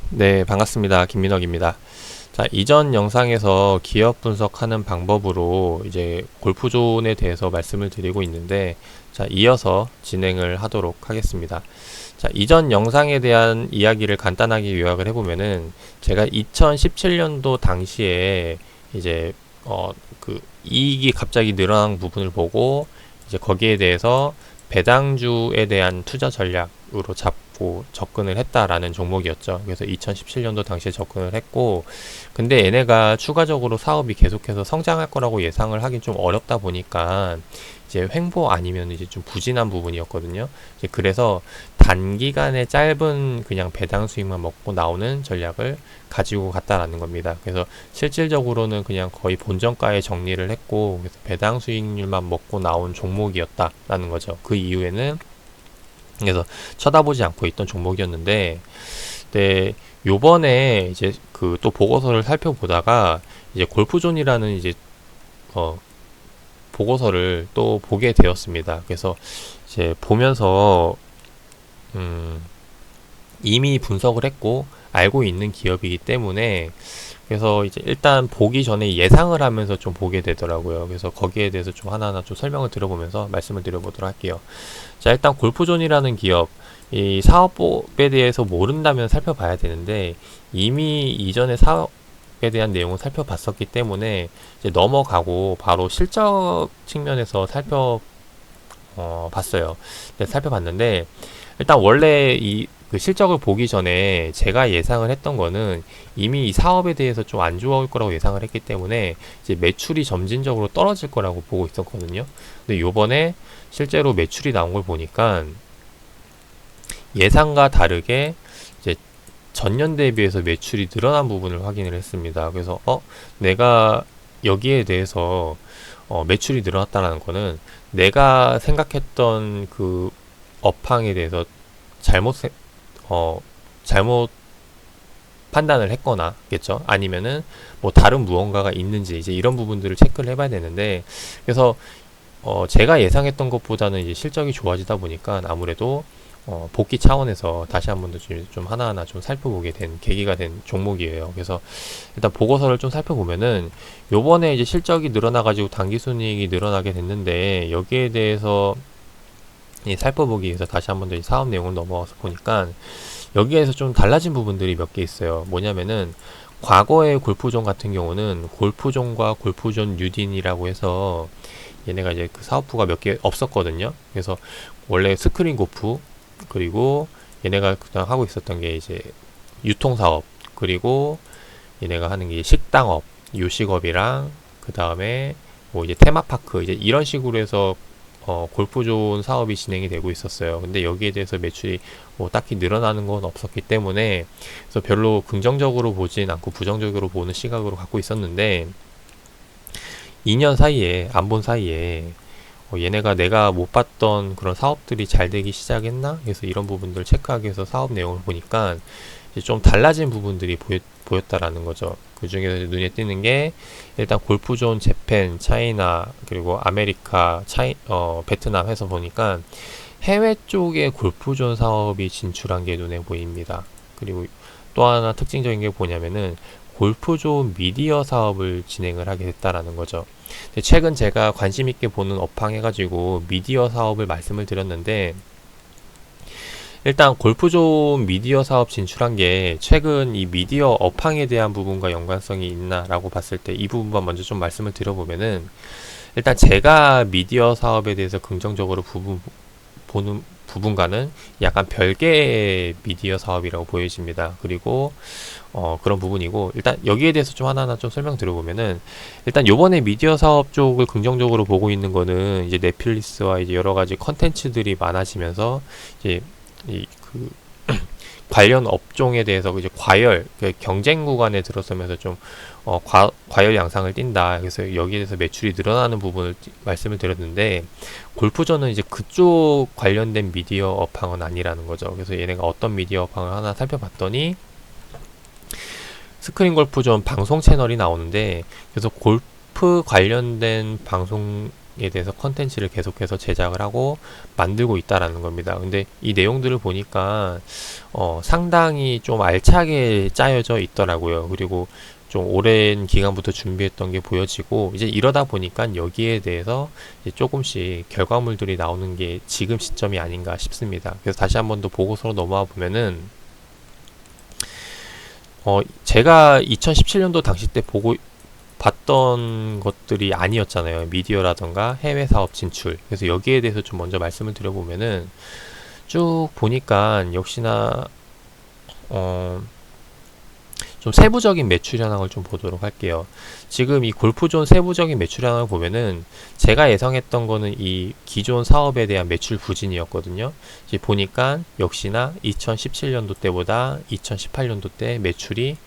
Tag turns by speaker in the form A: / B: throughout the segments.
A: 네, 반갑습니다. 김민혁입니다. 자, 이전 영상에서 기업 분석하는 방법으로 이제 골프존에 대해서 말씀을 드리고 있는데, 자, 이어서 진행을 하도록 하겠습니다. 자, 이전 영상에 대한 이야기를 간단하게 요약을 해보면은, 제가 2017년도 당시에 이제, 이익이 갑자기 늘어난 부분을 보고, 이제 거기에 대해서 배당주에 대한 투자 전략으로 잡고 접근을 했다라는 종목이었죠. 그래서 2017년도 당시에 접근을 했고, 근데 얘네가 추가적으로 사업이 계속해서 성장할 거라고 예상을 하긴 좀 어렵다 보니까 이제 횡보 아니면 이제 좀 부진한 부분이었거든요. 이제 그래서 단기간에 짧은 그냥 배당 수익만 먹고 나오는 전략을 가지고 갔다라는 겁니다. 그래서 실질적으로는 그냥 거의 본전가에 정리를 했고, 그래서 배당 수익률만 먹고 나온 종목이었다라는 거죠. 그 이후에는 그래서 쳐다보지 않고 있던 종목이었는데, 네, 요번에 이제 그 또 보고서를 살펴보다가 이제 골프존이라는 이제 어 보고서를 또 보게 되었습니다. 그래서 이제 보면서 음 이미 분석을 했고 알고 있는 기업이기 때문에, 그래서 이제 일단 보기 전에 예상을 하면서 좀 보게 되더라고요. 그래서 거기에 대해서 좀 하나하나 좀 설명을 들어보면서 말씀을 드려보도록 할게요. 자, 일단 골프존이라는 기업, 이 사업에 대해서 모른다면 살펴봐야 되는데, 이미 이전에 사업에 대한 내용을 살펴봤었기 때문에 이제 넘어가고 바로 실적 측면에서 살펴봤어요. 네, 살펴봤는데, 일단 원래 그 실적을 보기 전에 제가 예상을 했던 거는 이미 이 사업에 대해서 좀 안 좋을 거라고 예상을 했기 때문에 이제 매출이 점진적으로 떨어질 거라고 보고 있었거든요. 근데 요번에 실제로 매출이 나온 걸 보니까 예상과 다르게 이제 전년 대비해서 매출이 늘어난 부분을 확인을 했습니다. 그래서 내가 여기에 대해서 매출이 늘어났다는 거는 내가 생각했던 그 업황에 대해서 잘못 어, 잘못 판단을 했거나겠죠. 아니면은 뭐 다른 무언가가 있는지 이제 이런 부분들을 체크를 해봐야 되는데, 그래서 제가 예상했던 것보다는 이제 실적이 좋아지다 보니까 아무래도 복귀 차원에서 다시 한 번 더 좀 하나하나 좀 살펴보게 된 계기가 된 종목이에요. 그래서 일단 보고서를 좀 살펴보면은 요번에 이제 실적이 늘어나가지고 당기순이익이 늘어나게 됐는데, 여기에 대해서 살펴보기 위해서 다시 한 번 더 이 사업 내용을 넘어가서 보니까 여기에서 좀 달라진 부분들이 몇 개 있어요. 뭐냐면은 과거의 골프존 같은 경우는 골프존과 골프존 뉴딘이라고 해서 얘네가 이제 그 사업부가 몇 개 없었거든요. 그래서 원래 스크린 골프, 그리고 얘네가 그냥 하고 있었던 게 이제 유통사업, 그리고 얘네가 하는 게 식당업, 요식업이랑 그 다음에 뭐 이제 테마파크 이제 이런 식으로 해서 골프존 사업이 진행이 되고 있었어요. 근데 여기에 대해서 매출이 뭐 딱히 늘어나는 건 없었기 때문에 그래서 별로 긍정적으로 보진 않고 부정적으로 보는 시각으로 갖고 있었는데, 2년 사이에 안 본 사이에 얘네가 내가 못 봤던 그런 사업들이 잘 되기 시작했나? 그래서 이런 부분들 체크하기 위해서 사업 내용을 보니까 이제 좀 달라진 부분들이 보였다라는 거죠. 그 중에서 눈에 띄는 게 일단 골프존 재팬, 차이나, 그리고 아메리카, 베트남 해서 보니까 해외 쪽에 골프존 사업이 진출한 게 눈에 보입니다. 그리고 또 하나 특징적인 게 뭐냐면은 골프존 미디어 사업을 진행을 하게 됐다라는 거죠. 최근 제가 관심 있게 보는 업황 해가지고 미디어 사업을 말씀을 드렸는데, 일단 골프존 미디어 사업 진출한 게 최근 이 미디어 업황에 대한 부분과 연관성이 있나라고 봤을 때 이 부분만 먼저 좀 말씀을 드려보면은, 일단 제가 미디어 사업에 대해서 긍정적으로 보는 부분과는 약간 별개의 미디어 사업이라고 보여집니다. 그리고 그런 부분이고, 일단 여기에 대해서 좀 하나하나 좀 설명 드려보면은, 일단 요번에 미디어 사업 쪽을 긍정적으로 보고 있는 거는 이제 넷플릭스와 이제 여러 가지 컨텐츠들이 많아지면서 이제 그 관련 업종에 대해서 이제 그 경쟁 구간에 들어서면서 좀 과열 양상을 띈다. 그래서 여기에 대해서 매출이 늘어나는 부분을 말씀을 드렸는데, 골프존은 이제 그쪽 관련된 미디어 업황은 아니라는 거죠. 그래서 얘네가 어떤 미디어 업황을 하나 살펴봤더니 스크린 골프존 방송 채널이 나오는데, 그래서 골프 관련된 방송 내용에 대해서 컨텐츠를 계속해서 제작을 하고 만들고 있다라는 겁니다. 근데 이 내용들을 보니까 상당히 좀 알차게 짜여져 있더라고요. 그리고 좀 오랜 기간부터 준비했던 게 보여지고, 이제 이러다 보니까 여기에 대해서 이제 조금씩 결과물들이 나오는 게 지금 시점이 아닌가 싶습니다. 그래서 다시 한번 더 보고서로 넘어와 보면은 제가 2017년도 당시 때 봤던 것들이 아니었잖아요. 미디어라던가 해외 사업 진출. 그래서 여기에 대해서 좀 먼저 말씀을 드려보면은, 쭉 보니까 역시나 좀 세부적인 매출 현황을 좀 보도록 할게요. 지금 이 골프존 세부적인 매출 현황을 보면은 제가 예상했던 거는 이 기존 사업에 대한 매출 부진이었거든요. 이제 보니까 역시나 2017년도 때보다 2018년도 때 매출이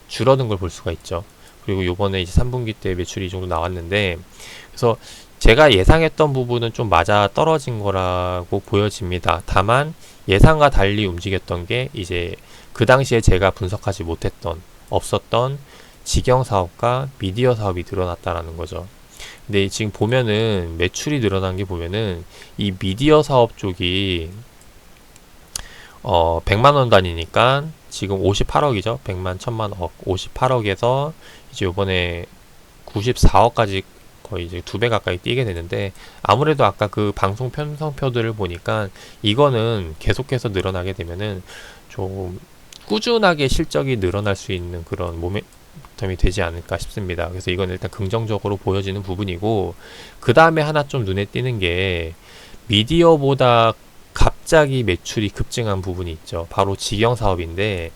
A: 줄어든 걸 볼 수가 있죠. 그리고 요번에 이제 3분기 때 매출이 이 정도 나왔는데, 그래서 제가 예상했던 부분은 좀 맞아 떨어진 거라고 보여집니다. 다만 예상과 달리 움직였던 게 이제 그 당시에 제가 분석하지 못했던, 없었던 직영 사업과 미디어 사업이 늘어났다라는 거죠. 근데 지금 보면은 매출이 늘어난 게 보면은 이 미디어 사업 쪽이 100만 원 단위니까 지금 58억이죠. 100만, 1000만, 억, 58억에서 이제 요번에 94억까지 거의 이제 2배 가까이 뛰게 되는데, 아무래도 아까 그 방송 편성표들을 보니까 이거는 계속해서 늘어나게 되면은 좀 꾸준하게 실적이 늘어날 수 있는 그런 모멘텀이 되지 않을까 싶습니다. 그래서 이건 일단 긍정적으로 보여지는 부분이고, 그 다음에 하나 좀 눈에 띄는 게 미디어보다 갑자기 매출이 급증한 부분이 있죠. 바로 직영 사업인데,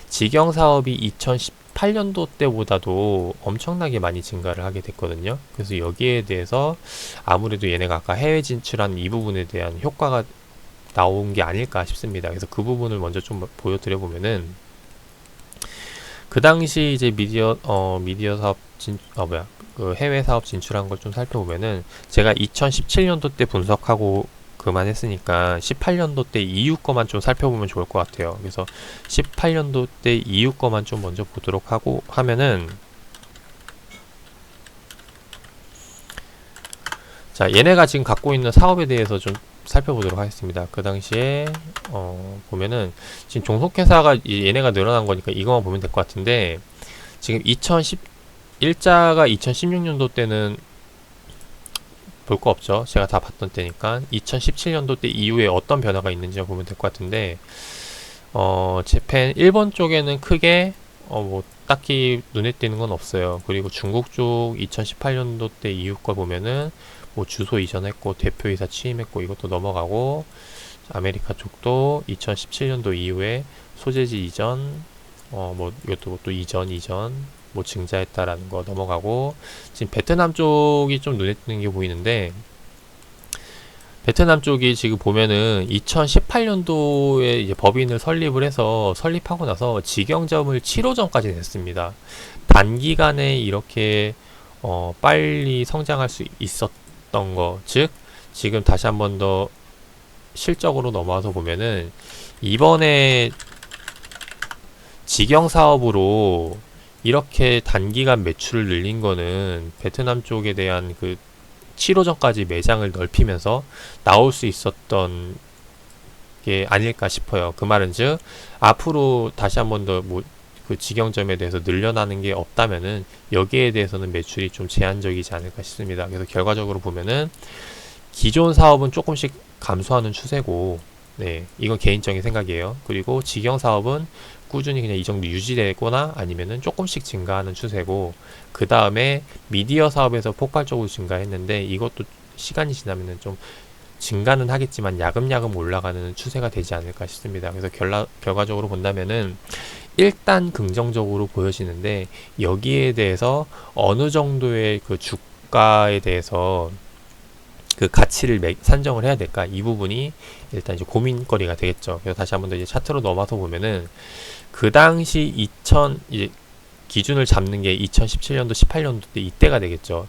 A: 직영 사업이 2018년도 때보다도 엄청나게 많이 증가를 하게 됐거든요. 그래서 여기에 대해서 아무래도 얘네가 아까 해외 진출한 이 부분에 대한 효과가 나온 게 아닐까 싶습니다. 그래서 그 부분을 먼저 좀 보여드려 보면은, 그 당시 이제 미디어 사업 그 해외 사업 진출한 걸 좀 살펴보면은, 제가 2017년도 때 분석하고 그만했으니까 18년도 때 이후 거만 좀 살펴보면 좋을 것 같아요. 그래서 18년도 때 이후 거만 좀 먼저 보도록 하고 하면은, 자, 얘네가 지금 갖고 있는 사업에 대해서 좀 살펴보도록 하겠습니다. 그 당시에 보면은 지금 종속회사가 얘네가 늘어난 거니까 이거만 보면 될 것 같은데, 지금 2011자가 2016년도 때는 볼 거 없죠. 제가 다 봤던 때니까 2017년도 때 이후에 어떤 변화가 있는지 보면 될 것 같은데, 재팬 일본 쪽에는 크게 뭐 딱히 눈에 띄는 건 없어요. 그리고 중국 쪽 2018년도 때 이후 걸 보면은 뭐 주소 이전했고 대표이사 취임했고 이것도 넘어가고, 아메리카 쪽도 2017년도 이후에 소재지 이전, 뭐 이것도 또 이전 뭐 증자했다라는 거 넘어가고, 지금 베트남 쪽이 좀 눈에 띄는 게 보이는데, 베트남 쪽이 지금 보면은 2018년도에 이제 법인을 설립하고 나서 직영점을 7호점까지 냈습니다. 단기간에 이렇게 빨리 성장할 수 있었던 거, 즉 지금 다시 한 번 더 실적으로 넘어와서 보면은, 이번에 직영 사업으로 이렇게 단기간 매출을 늘린 거는 베트남 쪽에 대한 그 7호점까지 매장을 넓히면서 나올 수 있었던 게 아닐까 싶어요. 그 말은 즉, 앞으로 다시 한 번 더 뭐 그 직영점에 대해서 늘려나는 게 없다면은 여기에 대해서는 매출이 좀 제한적이지 않을까 싶습니다. 그래서 결과적으로 보면은 기존 사업은 조금씩 감소하는 추세고, 네, 이건 개인적인 생각이에요. 그리고 직영 사업은 꾸준히 그냥 이 정도 유지되거나 아니면은 조금씩 증가하는 추세고, 그 다음에 미디어 사업에서 폭발적으로 증가했는데 이것도 시간이 지나면은 좀 증가는 하겠지만 야금야금 올라가는 추세가 되지 않을까 싶습니다. 그래서 결과적으로 본다면은 일단 긍정적으로 보여지는데, 여기에 대해서 어느 정도의 그 주가에 대해서 그 가치를 산정을 해야 될까, 이 부분이 일단 이제 고민거리가 되겠죠. 그래서 다시 한번 더 이제 차트로 넘어서 보면은, 그 당시 이제 기준을 잡는 게 2017년도 18년도 때 이때가 되겠죠.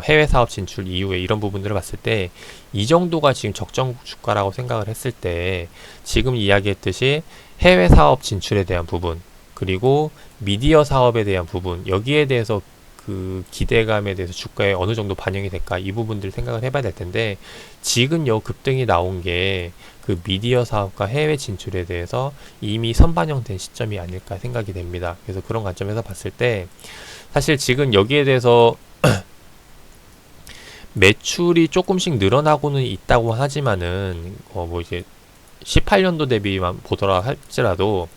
A: 해외 사업 진출 이후에 이런 부분들을 봤을 때 이 정도가 지금 적정 주가라고 생각을 했을 때, 지금 이야기했듯이 해외 사업 진출에 대한 부분, 그리고 미디어 사업에 대한 부분, 여기에 대해서 그 기대감에 대해서 주가에 어느 정도 반영이 될까, 이 부분들 생각을 해봐야 될 텐데, 지금 요 급등이 나온 게 그 미디어 사업과 해외 진출에 대해서 이미 선반영된 시점이 아닐까 생각이 됩니다. 그래서 그런 관점에서 봤을 때 사실 지금 여기에 대해서 매출이 조금씩 늘어나고는 있다고 하지만은 뭐 이제 18년도 대비만 보더라 할지라도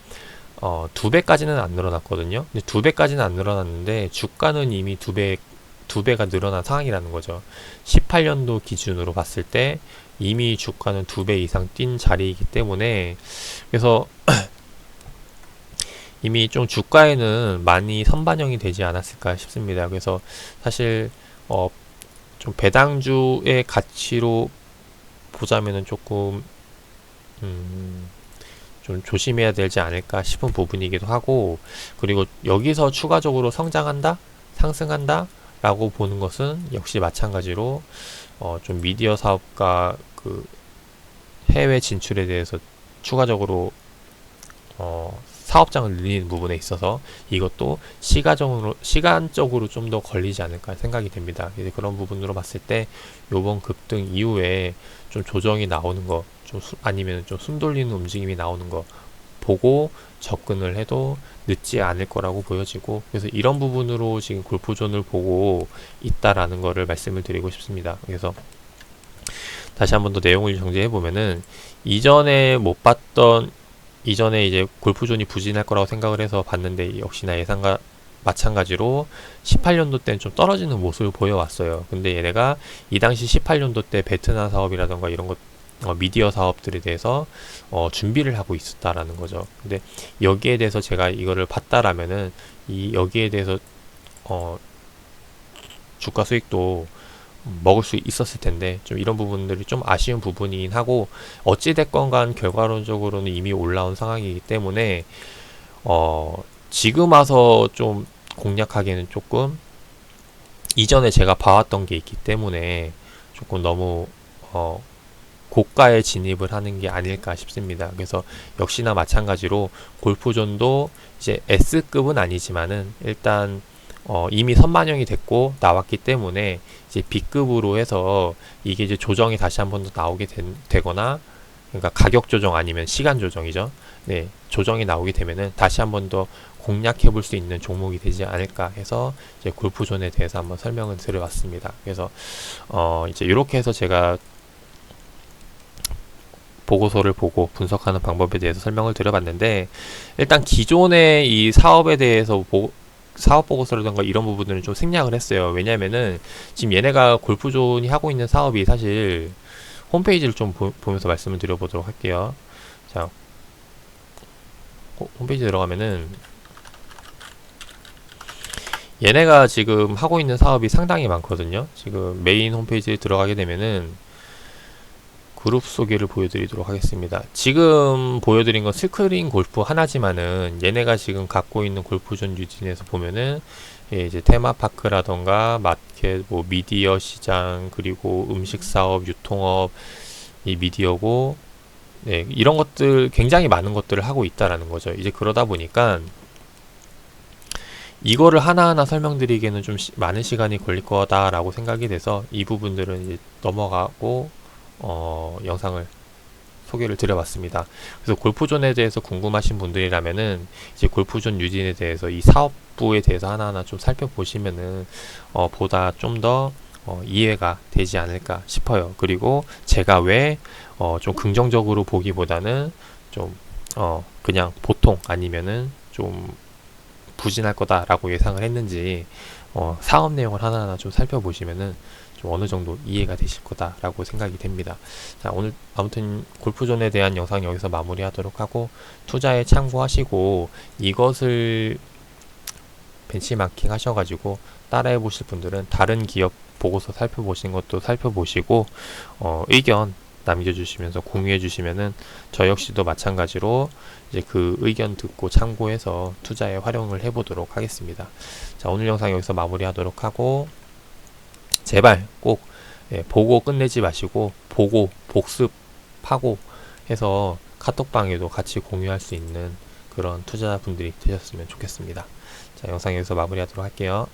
A: 2배까지는 안 늘어났거든요. 근데 2배까지는 안 늘어났는데 주가는 이미 2배가 늘어난 상황이라는 거죠. 18년도 기준으로 봤을 때 이미 주가는 2배 이상 뛴 자리이기 때문에, 그래서 이미 좀 주가에는 많이 선반영이 되지 않았을까 싶습니다. 그래서 사실 좀 배당주의 가치로 보자면은 조금 좀 조심해야 되지 않을까 싶은 부분이기도 하고, 그리고 여기서 추가적으로 성장한다, 상승한다 라고 보는 것은 역시 마찬가지로 좀 미디어 사업과 그 해외 진출에 대해서 추가적으로 사업장을 늘리는 부분에 있어서 이것도 시간적으로 좀 더 걸리지 않을까 생각이 됩니다. 그런 부분으로 봤을 때 요번 급등 이후에 좀 조정이 나오는 거, 아니면 좀 숨 돌리는 움직임이 나오는 거 보고 접근을 해도 늦지 않을 거라고 보여지고, 그래서 이런 부분으로 지금 골프존을 보고 있다라는 거를 말씀을 드리고 싶습니다. 그래서 다시 한번 더 내용을 정리해 보면은, 이전에 이제 골프존이 부진할 거라고 생각을 해서 봤는데 역시나 예상과 마찬가지로 18년도 때는 좀 떨어지는 모습을 보여왔어요. 근데 얘네가 이 당시 18년도 때 베트남 사업이라던가 이런 것, 미디어 사업들에 대해서 준비를 하고 있었다라는 거죠. 근데 여기에 대해서 제가 이거를 봤다라면은 여기에 대해서 주가 수익도 먹을 수 있었을 텐데, 좀 이런 부분들이 좀 아쉬운 부분이긴 하고, 어찌됐건 간 결과론적으로는 이미 올라온 상황이기 때문에 지금 와서 좀 공략하기에는 조금 이전에 제가 봐왔던 게 있기 때문에 조금 너무 고가에 진입을 하는 게 아닐까 싶습니다. 그래서 역시나 마찬가지로 골프존도 이제 S급은 아니지만은 일단 이미 선반영이 됐고 나왔기 때문에 이제 B급으로 해서 이게 이제 조정이 다시 한 번 더 나오게 되거나, 그러니까 가격 조정 아니면 시간 조정이죠. 네, 조정이 나오게 되면은 다시 한 번 더 공략해 볼 수 있는 종목이 되지 않을까 해서 이제 골프존에 대해서 한번 설명을 드려봤습니다. 그래서 이제 이렇게 해서 제가 보고서를 보고 분석하는 방법에 대해서 설명을 드려봤는데, 일단 기존의 이 사업에 대해서 사업 보고서라던가 이런 부분들은 좀 생략을 했어요. 왜냐면은 지금 얘네가 골프존이 하고 있는 사업이 사실 홈페이지를 좀 보면서 말씀을 드려보도록 할게요. 자, 홈페이지 들어가면은 얘네가 지금 하고 있는 사업이 상당히 많거든요. 지금 메인 홈페이지에 들어가게 되면은 그룹 소개를 보여드리도록 하겠습니다. 지금 보여드린 건 스크린 골프 하나지만은 얘네가 지금 갖고 있는 골프존 유진에서 보면은 이제 테마파크라던가 마켓, 뭐 미디어 시장, 그리고 음식 사업, 유통업, 이 미디어고, 네, 이런 것들 굉장히 많은 것들을 하고 있다라는 거죠. 이제 그러다 보니까 이거를 하나하나 설명드리기에는 좀 많은 시간이 걸릴 거다라고 생각이 돼서 이 부분들은 이제 넘어가고 영상을 소개를 드려봤습니다. 그래서 골프존에 대해서 궁금하신 분들이라면은 이제 골프존 유진에 대해서 이 사업부에 대해서 하나하나 좀 살펴보시면은 보다 좀 더 이해가 되지 않을까 싶어요. 그리고 제가 왜 좀 긍정적으로 보기보다는 좀 그냥 보통 아니면은 좀 부진할 거다라고 예상을 했는지 사업 내용을 하나하나 좀 살펴보시면은 좀 어느 정도 이해가 되실 거다라고 생각이 됩니다. 자, 오늘 아무튼 골프존에 대한 영상 여기서 마무리하도록 하고, 투자에 참고하시고 이것을 벤치마킹 하셔가지고 따라해 보실 분들은 다른 기업 보고서 살펴보신 것도 살펴보시고 의견 남겨주시면서 공유해 주시면은 저 역시도 마찬가지로 이제 그 의견 듣고 참고해서 투자에 활용을 해보도록 하겠습니다. 자, 오늘 영상 여기서 마무리하도록 하고, 제발 꼭 보고 끝내지 마시고 보고 복습하고 해서 카톡방에도 같이 공유할 수 있는 그런 투자자분들이 되셨으면 좋겠습니다. 자, 영상 여기서 마무리하도록 할게요.